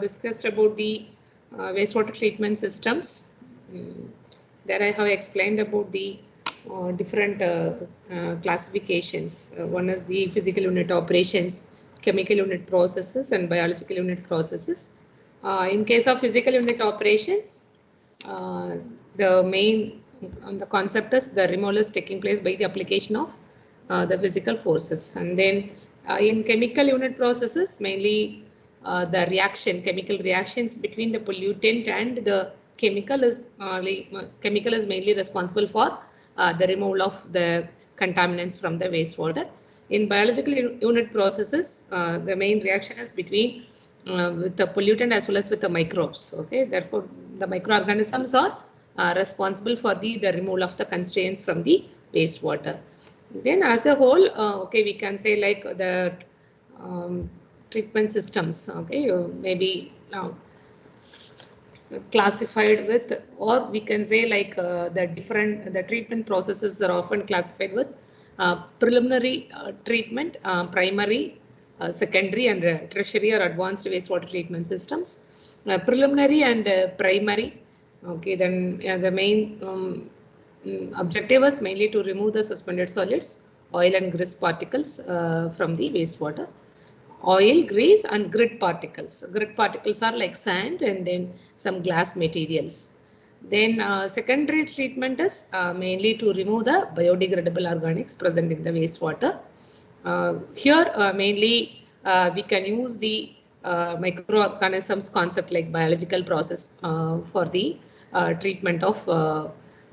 Discussed about the wastewater treatment systems. There I have explained about the different classifications. One is the physical unit operations, chemical unit processes, and biological unit processes. In case of physical unit operations, the main the concept is the removal is taking place by the application of the physical forces. And then in chemical unit processes, mainly the chemical reactions between the pollutant and the chemical is mainly responsible for the removal of the contaminants from the wastewater. In biological unit processes, the main reaction is between with the pollutant as well as with the microbes. Okay, therefore the microorganisms are responsible for the removal of the constraints from the wastewater. Then as a whole, okay, we can say like the treatment systems, okay, maybe now classified with, or we can say like the treatment processes are often classified with preliminary treatment, primary, secondary, and tertiary or advanced wastewater treatment systems. Preliminary and primary, okay, then the main objective was mainly to remove the suspended solids, oil and grease particles from the wastewater. Oil, grease, and grit particles. Grit particles are like sand and then some glass materials. Then secondary treatment is mainly to remove the biodegradable organics present in the wastewater. Here mainly we can use the microorganisms concept like biological process for the treatment of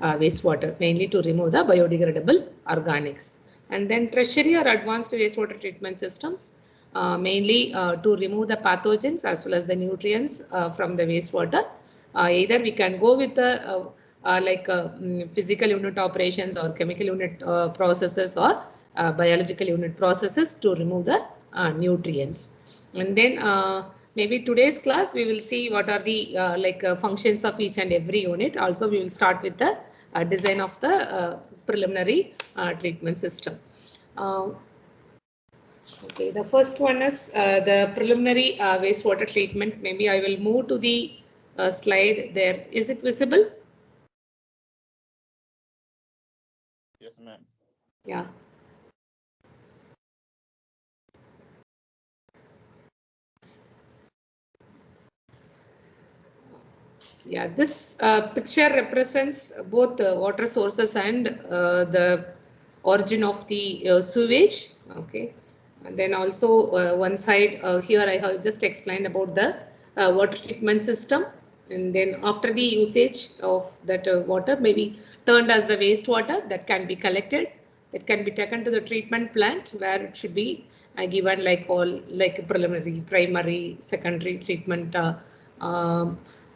wastewater, mainly to remove the biodegradable organics. And then tertiary or advanced wastewater treatment systems, mainly to remove the pathogens as well as the nutrients from the wastewater. Either we can go with the physical unit operations or chemical unit processes or biological unit processes to remove the nutrients. And then maybe today's class we will see what are the functions of each and every unit. Also we will start with the design of the preliminary treatment system. Okay, the first one is the preliminary wastewater treatment. Maybe I will move to the slide there. Is it visible? Yes, ma'am. Yeah. Yeah, this picture represents both the water sources and the origin of the sewage. Okay, and then also one side here I have just explained about the water treatment system, and then after the usage of that water may be turned as the wastewater that can be collected, that can be taken to the treatment plant where it should be given like all like preliminary, primary, secondary treatment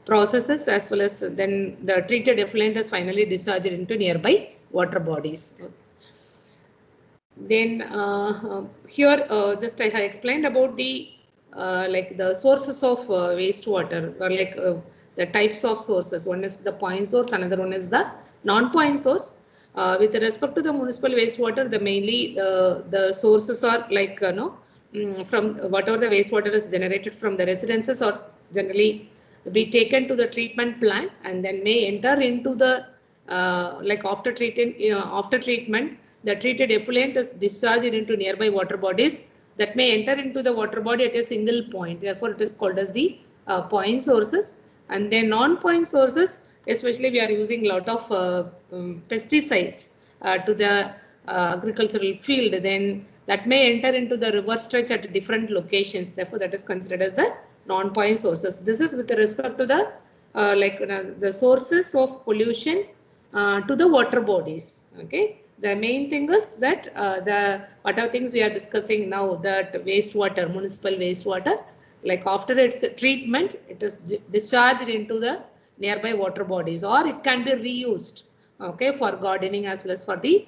processes, as well as then the treated effluent is finally discharged into nearby water bodies. Then here just I have explained about the like the sources of wastewater, or like the types of sources. One is the point source, another one is the non-point source. With respect to the municipal wastewater, the mainly the sources are like from whatever the wastewater is generated from the residences, or generally be taken to the treatment plant and then may enter into the like after treatment, the treated effluent is discharged into nearby water bodies that may enter into the water body at a single point. Therefore, it is called as the point sources. And then non-point sources, especially we are using a lot of pesticides to the agricultural field, then that may enter into the river stretch at different locations. Therefore, that is considered as the non-point sources. This is with respect to the the sources of pollution to the water bodies. Okay, the main thing is that the whatever things we are discussing now, that wastewater, municipal wastewater, like after its treatment, it is discharged into the nearby water bodies, or it can be reused, okay, for gardening as well as for the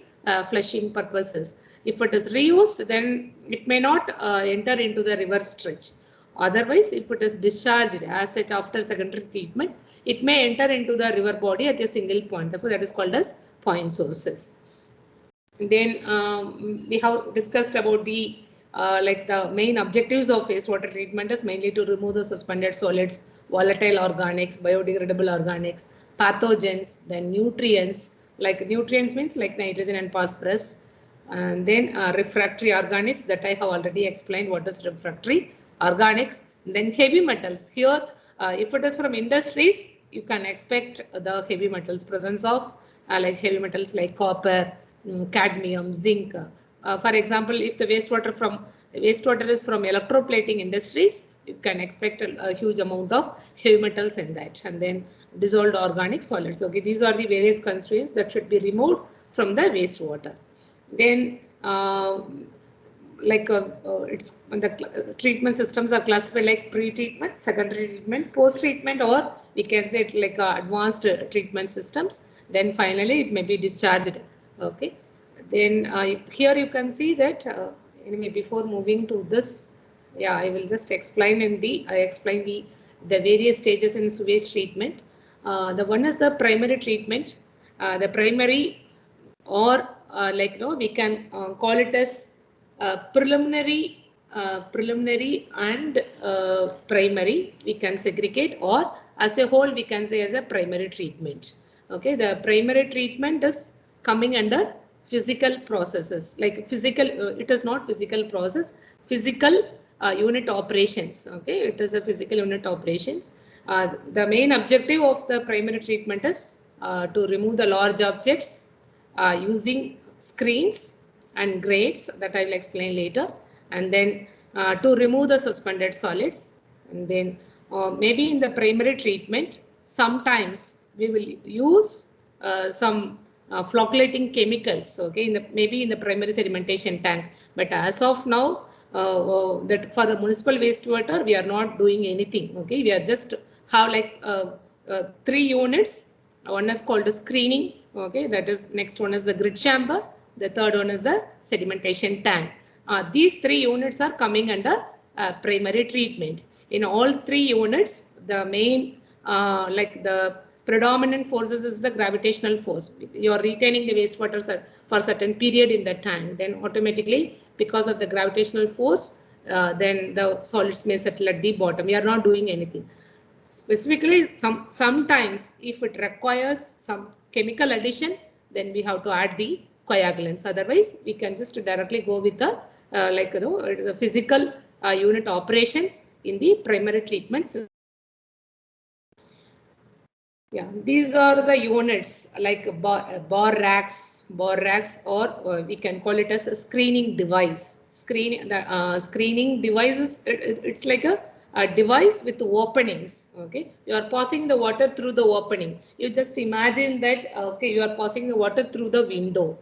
flushing purposes. If it is reused, then it may not enter into the river stretch. Otherwise, if it is discharged as such after secondary treatment, it may enter into the river body at a single point. Therefore, that is called as point sources. Then we have discussed about the like the main objectives of wastewater treatment is mainly to remove the suspended solids, volatile organics, biodegradable organics, pathogens, then nutrients. Like nutrients means like nitrogen and phosphorus, and then refractory organics that I have already explained what is refractory organics. Then heavy metals. Here, if it is from industries, you can expect the heavy metals presence of like heavy metals like copper, cadmium, zinc. For example, if the wastewater is from electroplating industries, you can expect a huge amount of heavy metals in that, and then dissolved organic solids. Okay, these are the various constituents that should be removed from the wastewater. Then it's the treatment systems are classified like pre-treatment, secondary treatment, post-treatment, or we can say it like advanced treatment systems. Then finally it may be discharged. Okay. Then here you can see that anyway, before moving to this, yeah, I will just explain I explain the various stages in sewage treatment. The one is the primary treatment. The primary, or we can call it as preliminary and primary, we can segregate, or as a whole we can say as a primary treatment. Okay, the primary treatment is coming under physical processes, like physical, it is not physical process, physical unit operations. Okay, it is a physical unit operations. The main objective of the primary treatment is to remove the large objects using screens and grates that I will explain later, and then to remove the suspended solids. And then maybe in the primary treatment, sometimes we will use some flocculating chemicals, okay, maybe in the primary sedimentation tank. But as of now, that for the municipal wastewater, we are not doing anything. Okay, we are just have like 3 units. One is called screening. Okay, that is, next one is the grit chamber. The third one is the sedimentation tank. These 3 units are coming under primary treatment. In all 3 units, the main like the predominant forces is the gravitational force. You are retaining the wastewater for a certain period in the tank. Then automatically, because of the gravitational force, then the solids may settle at the bottom. We are not doing anything. Specifically, sometimes if it requires some chemical addition, then we have to add the coagulants. Otherwise, we can just directly go with the the physical unit operations in the primary treatments. Yeah, these are the units like bore racks, or we can call it as a screening device. Screening devices, it's like a device with openings. Okay, you are passing the water through the opening. You just imagine that, okay, you are passing the water through the window.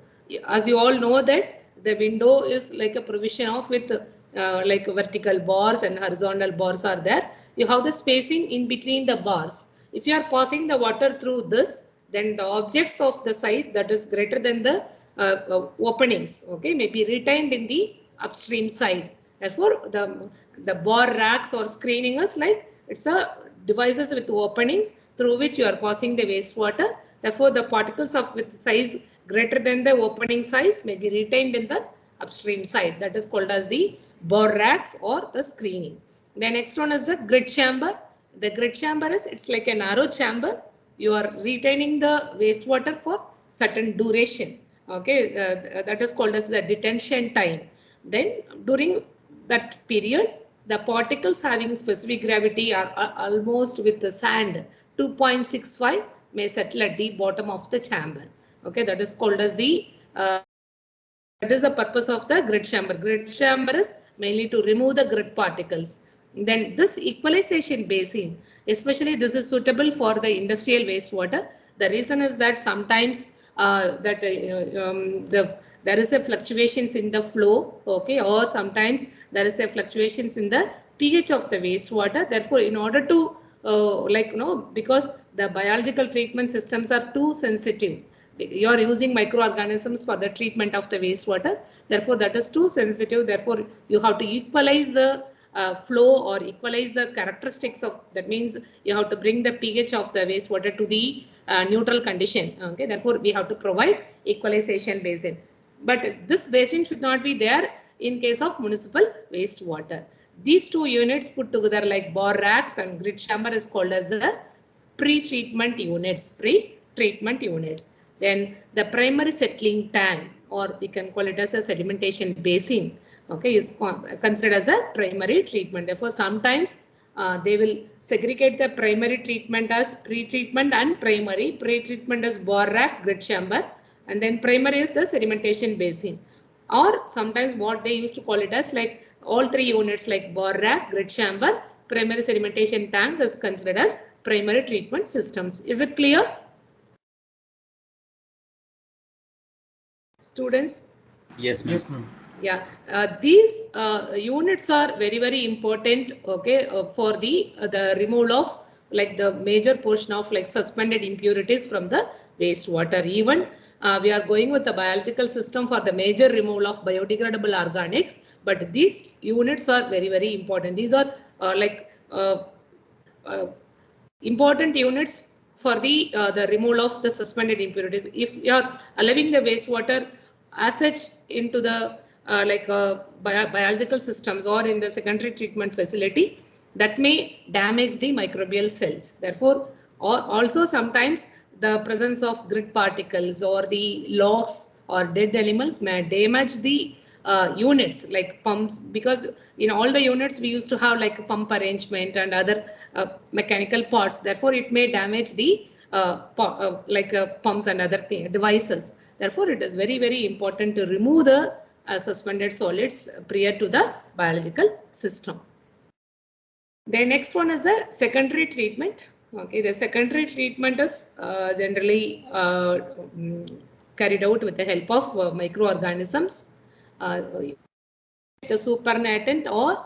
As you all know that the window is like a provision of with like vertical bars and horizontal bars are there. You have the spacing in between the bars. If you are passing the water through this, then the objects of the size that is greater than the openings, okay, may be retained in the upstream side. Therefore, the bore racks or screening is like, it's a devices with openings through which you are passing the wastewater. Therefore, the particles of with size greater than the opening size may be retained in the upstream side. That is called as the bore racks or the screening. The next one is the grit chamber. The grit chamber is, it's like a narrow chamber. You are retaining the wastewater for certain duration. Okay, that is called as the detention time. Then during that period, the particles having specific gravity are almost with the sand 2.65 may settle at the bottom of the chamber. Okay, that is called as the that is the purpose of the grit chamber. Grit chamber is mainly to remove the grit particles. Then this equalization basin, especially this is suitable for the industrial wastewater. The reason is that sometimes there is a fluctuations in the flow, okay, or sometimes there is a fluctuations in the pH of the wastewater. Therefore, in order to because the biological treatment systems are too sensitive. You are using microorganisms for the treatment of the wastewater. Therefore, that is too sensitive. Therefore, you have to equalize the flow or equalize the characteristics of, that means you have to bring the pH of the wastewater to the neutral condition. Okay, therefore we have to provide equalization basin. But this basin should not be there in case of municipal wastewater. These two units put together like bore racks and grid chamber is called as the pre-treatment units. Pre-treatment units. Then the primary settling tank, or we can call it as a sedimentation basin, okay, is considered as a primary treatment. Therefore, sometimes they will segregate the primary treatment as pre-treatment and primary. Pre-treatment as bore rack, grid chamber, and then primary is the sedimentation basin. Or sometimes what they used to call it as like all three units like bore rack, grid chamber, primary sedimentation tank is considered as primary treatment systems. Is it clear? Students? Yes, ma'am. Yes, ma'am. Yeah, these units are very important, okay, for the removal of like the major portion of like suspended impurities from the wastewater. Even we are going with the biological system for the major removal of biodegradable organics, but these units are very important. These are important units for the removal of the suspended impurities. If you are allowing the wastewater as such into the biological systems or in the secondary treatment facility, that may damage the microbial cells. Therefore, also sometimes the presence of grit particles or the logs or dead animals may damage the units like pumps, because in all the units we used to have like a pump arrangement and other mechanical parts. Therefore, it may damage the pumps and other devices. Therefore, it is very important to remove the suspended solids prior to the biological system. The next one is the secondary treatment. Okay, the secondary treatment is generally carried out with the help of microorganisms. The supernatant or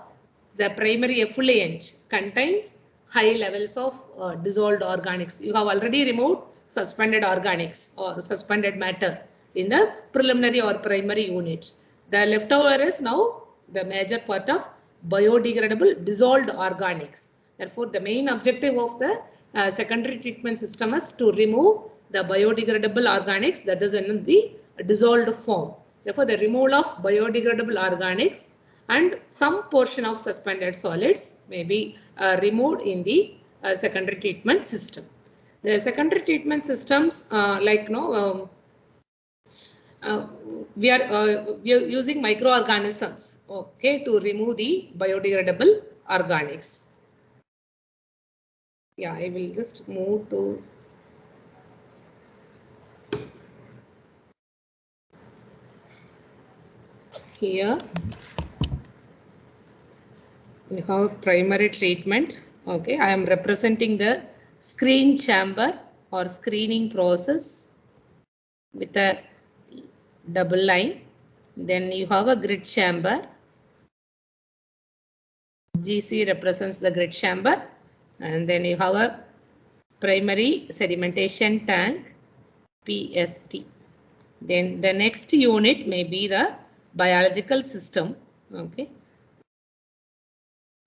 the primary effluent contains high levels of dissolved organics. You have already removed suspended organics or suspended matter in the preliminary or primary unit. The leftover is now the major part of biodegradable dissolved organics. Therefore, the main objective of the secondary treatment system is to remove the biodegradable organics that is in the dissolved form. Therefore, the removal of biodegradable organics and some portion of suspended solids may be removed in the secondary treatment system. The secondary treatment systems we are using microorganisms, okay, to remove the biodegradable organics. Yeah, I will just move to here. We have primary treatment. Okay, I am representing the screen chamber or screening process with a double line. Then you have a grid chamber. GC represents the grid chamber, and then you have a primary sedimentation tank, PST. Then the next unit may be the biological system. Okay,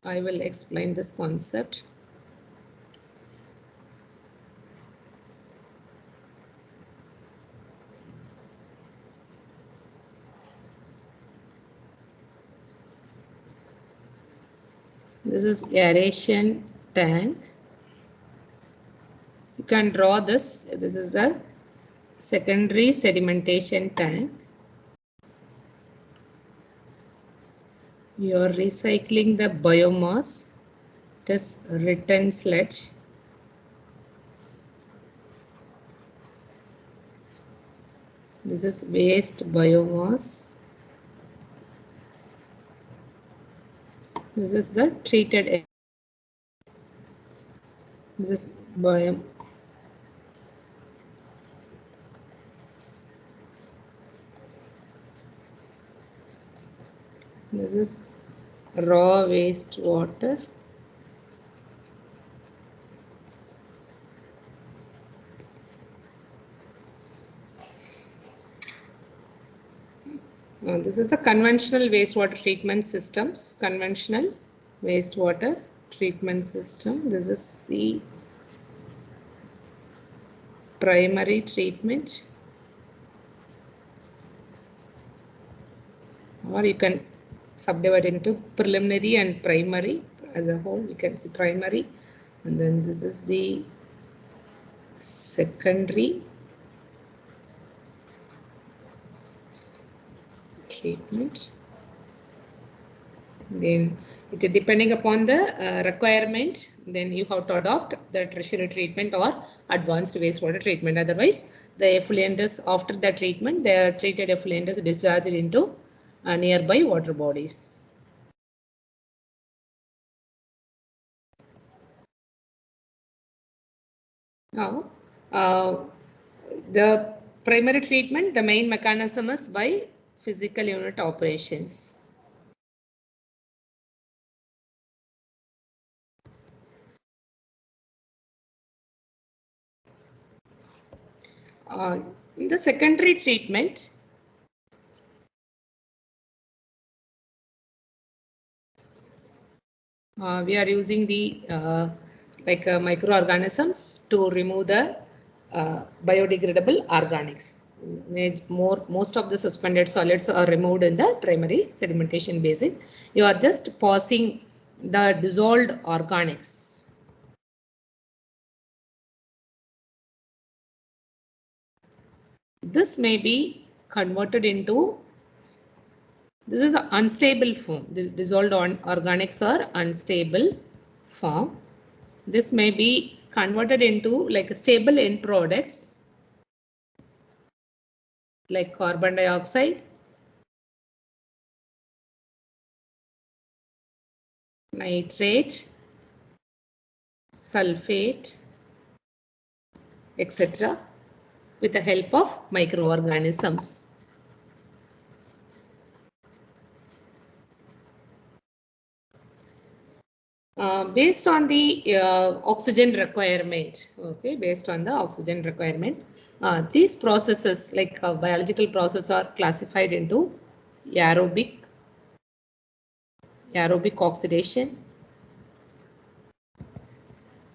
I will explain this concept. This is aeration tank. You can draw this. This is the secondary sedimentation tank. You are recycling the biomass. It is return sludge. This is waste biomass. This is the treated air. This is this is raw wastewater. This is the conventional wastewater treatment systems. Conventional wastewater treatment system. This is the primary treatment. Or you can subdivide into preliminary and primary as a whole. We can see primary, and then this is the secondary treatment. Then it depending upon the requirement, then you have to adopt the tertiary treatment or advanced wastewater treatment. Otherwise, the effluents after the treatment, the treated effluents discharged into nearby water bodies. Now, the primary treatment, the main mechanism is by physical unit operations. In the secondary treatment, we are using the microorganisms to remove the biodegradable organics. Most of the suspended solids are removed in the primary sedimentation basin. You are just passing the dissolved organics. This may be converted into, this is an unstable form. The dissolved organics are unstable form. This may be converted into like stable end products like carbon dioxide, nitrate, sulfate, etc. with the help of microorganisms. Based on the oxygen requirement, okay, based on the oxygen requirement, these processes like biological processes are classified into aerobic oxidation,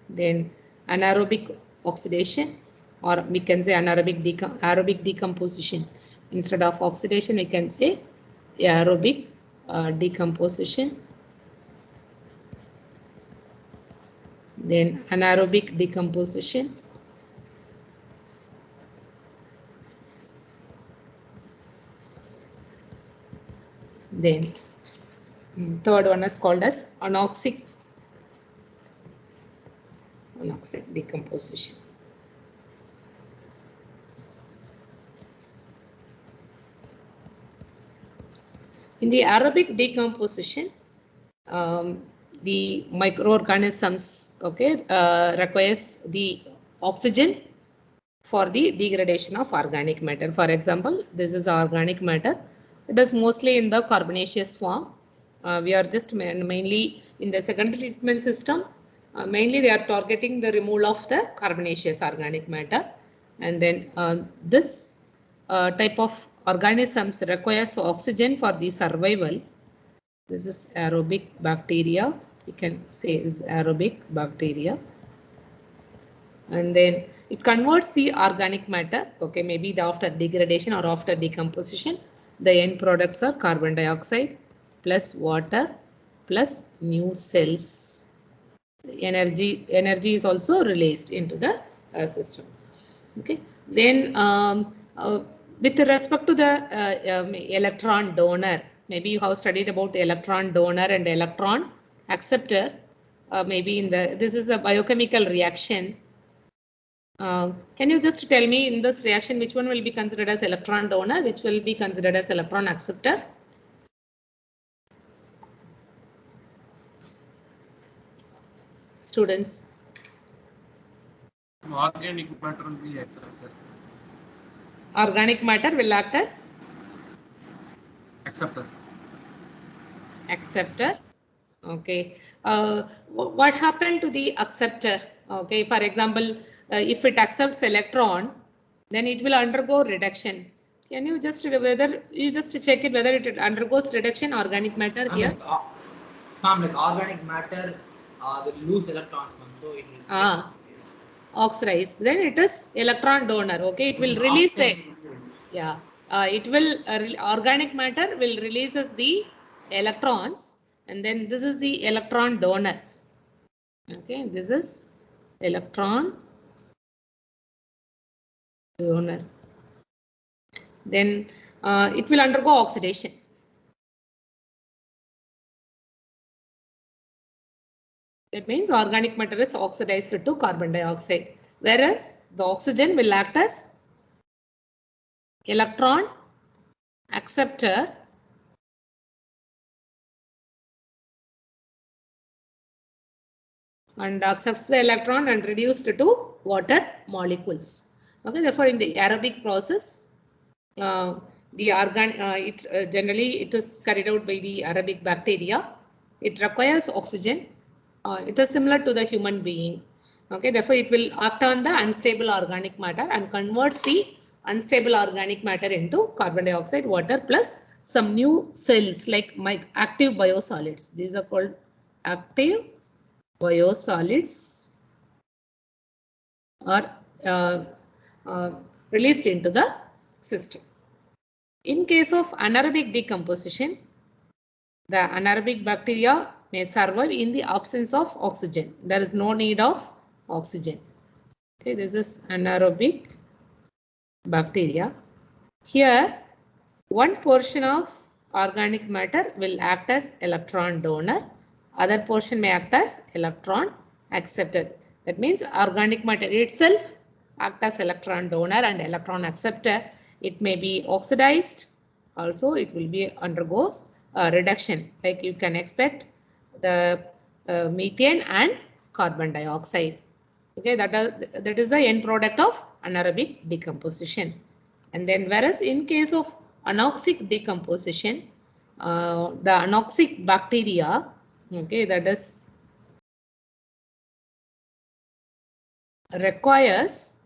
then anaerobic oxidation, or we can say aerobic decomposition. Instead of oxidation, we can say aerobic decomposition. Then anaerobic decomposition. Then third one is called as anoxic decomposition. In the aerobic decomposition, the microorganisms, okay, requires the oxygen for the degradation of organic matter. For example, this is organic matter. It is mostly in the carbonaceous form. We are just mainly in the secondary treatment system. Mainly they are targeting the removal of the carbonaceous organic matter, and then this type of organisms requires oxygen for the survival. This is aerobic bacteria. You can say is aerobic bacteria, and then it converts the organic matter. Okay, maybe the after degradation or after decomposition, the end products are carbon dioxide plus water plus new cells. Energy is also released into the system. Okay, then with respect to the electron donor, maybe you have studied about electron donor and electron acceptor. Maybe in this is a biochemical reaction. Can you just tell me in this reaction which one will be considered as electron donor, which will be considered as electron acceptor? Students. Organic matter will be accepted. Organic matter will act as acceptor. Okay. What happened to the acceptor? Okay. For example, if it accepts electron, then it will undergo reduction. Can you just check it whether it undergoes reduction organic matter here? Like organic matter will lose electrons, so it will oxidize. Then it is electron donor. Okay, it will release it will organic matter will releases the electrons, and then this is the electron donor. Okay, this is electron donor. Then it will undergo oxidation. That means organic matter is oxidized to carbon dioxide, whereas the oxygen will act as electron acceptor and accepts the electron and reduced to water molecules. Okay, therefore in the aerobic process, generally it is carried out by the aerobic bacteria. It requires oxygen. It is similar to the human being. Okay, therefore it will act on the unstable organic matter and converts the unstable organic matter into carbon dioxide, water plus some new cells like active biosolids. These are called active biosolids are released into the system. In case of anaerobic decomposition, the anaerobic bacteria may survive in the absence of oxygen. There is no need of oxygen. Okay, this is anaerobic bacteria. Here, one portion of organic matter will act as electron donor. Other portion may act as electron acceptor. That means organic matter itself act as electron donor and electron acceptor. It may be oxidized. Also, it will be undergoes reduction. Like you can expect the methane and carbon dioxide. Okay, that is the end product of anaerobic decomposition. And then whereas in case of anoxic decomposition, the anoxic bacteria, okay, that is requires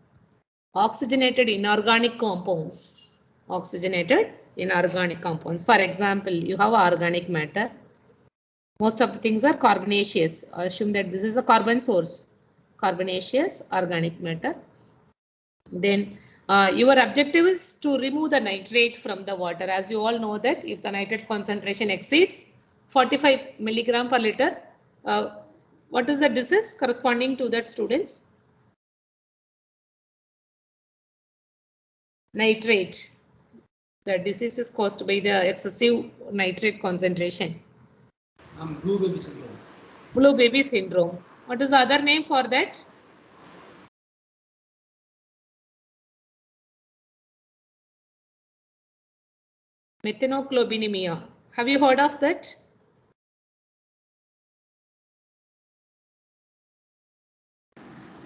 oxygenated inorganic compounds. Oxygenated inorganic compounds. For example, you have organic matter. Most of the things are carbonaceous. Assume that this is a carbon source. Carbonaceous organic matter. Then your objective is to remove the nitrate from the water. As you all know that if the nitrate concentration exceeds 45 milligram per liter, what is the disease corresponding to that, students? Nitrate. The disease is caused by the excessive nitrate concentration. Blue baby syndrome. Blue baby syndrome. What is the other name for that? Methanoclobinemia. Have you heard of that?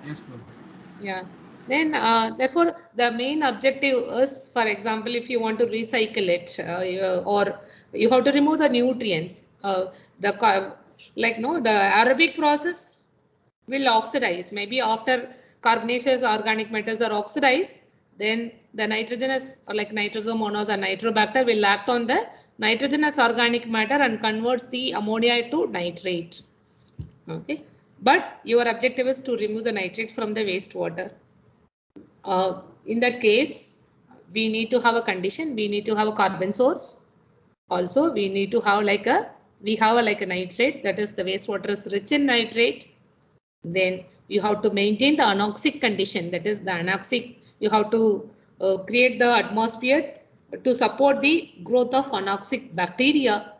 Yes, ma'am. Yeah. Then therefore the main objective is, for example, if you want to recycle it or you have to remove the nutrients, the aerobic process will oxidize. Maybe after carbonaceous organic matters are oxidized, then the nitrogenous or like nitrosomonas or nitrobacter will act on the nitrogenous organic matter and converts the ammonia to nitrate. Okay, but your objective is to remove the nitrate from the wastewater. In that case, we need to have a condition. We need to have a carbon source. Also, we need to have like a nitrate, that is the wastewater is rich in nitrate. Then you have to maintain the anoxic condition, that is the anoxic. You have to create the atmosphere to support the growth of anoxic bacteria.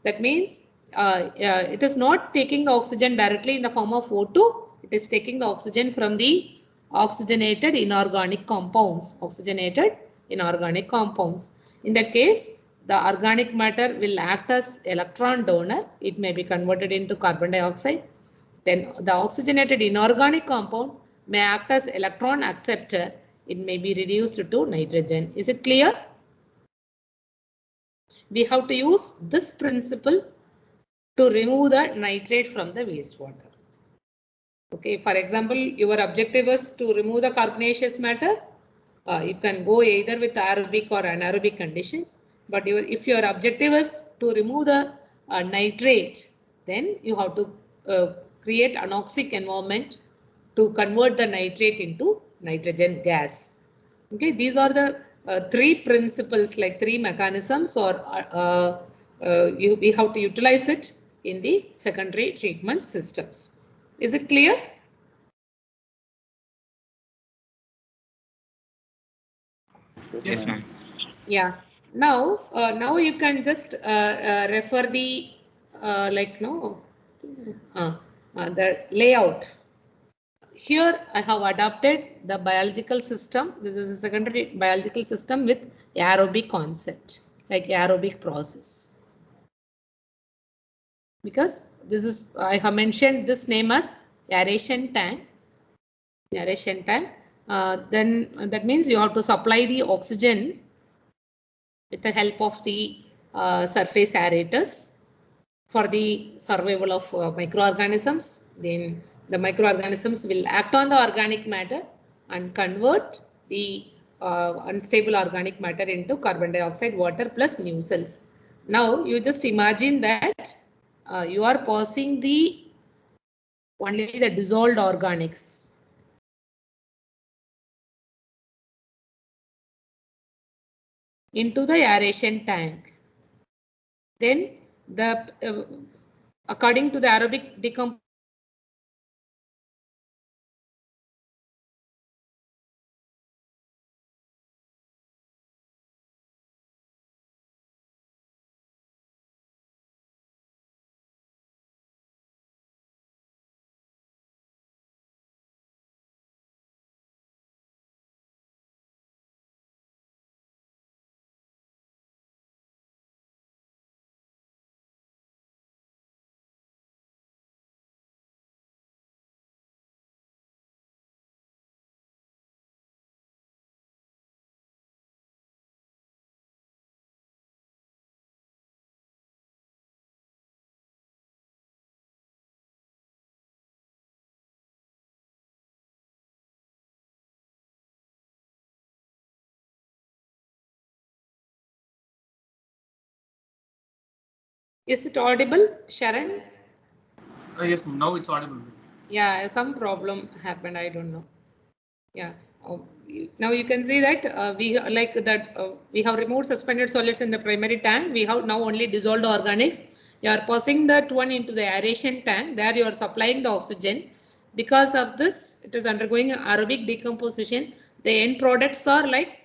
That means it is not taking the oxygen directly in the form of O2. It is taking the oxygen from the oxygenated inorganic compounds. Oxygenated inorganic compounds. In that case, the organic matter will act as electron donor. It may be converted into carbon dioxide. Then the oxygenated inorganic compound may act as electron acceptor. It may be reduced to nitrogen. Is it clear? We have to use this principle to remove the nitrate from the wastewater. Okay, for example, your objective is to remove the carbonaceous matter. You can go either with aerobic or anaerobic conditions. But if your objective is to remove the nitrate, then you have to create anoxic environment to convert the nitrate into nitrogen gas. Okay, these are the three principles, like three mechanisms or we have to utilize it in the secondary treatment systems. Is it clear? Yes, ma'am. Yeah. Now you can just refer the the layout. Here I have adopted the biological system. This is a secondary biological system with aerobic concept, like aerobic process. Because this is, I have mentioned this name as aeration tank. Aeration tank. Then that means you have to supply the oxygen with the help of the surface aerators for the survival of microorganisms. Then the microorganisms will act on the organic matter and convert the unstable organic matter into carbon dioxide, water plus new cells. Now you just imagine that you are passing the only the dissolved organics into the aeration tank. Then the according to the aerobic decomposition, is it audible, Sharon? Yes, ma'am. Now it's audible. Yeah, some problem happened. I don't know. Yeah. Now you can see that we have removed suspended solids in the primary tank. We have now only dissolved organics. You are passing that one into the aeration tank. There you are supplying the oxygen. Because of this, it is undergoing aerobic decomposition. The end products are like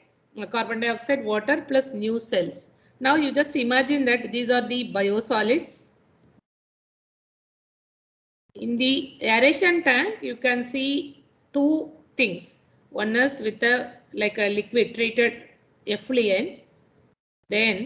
carbon dioxide, water plus new cells. Now you just imagine that these are the biosolids. In the aeration tank, you can see two things. One is with a like a liquid treated effluent. Then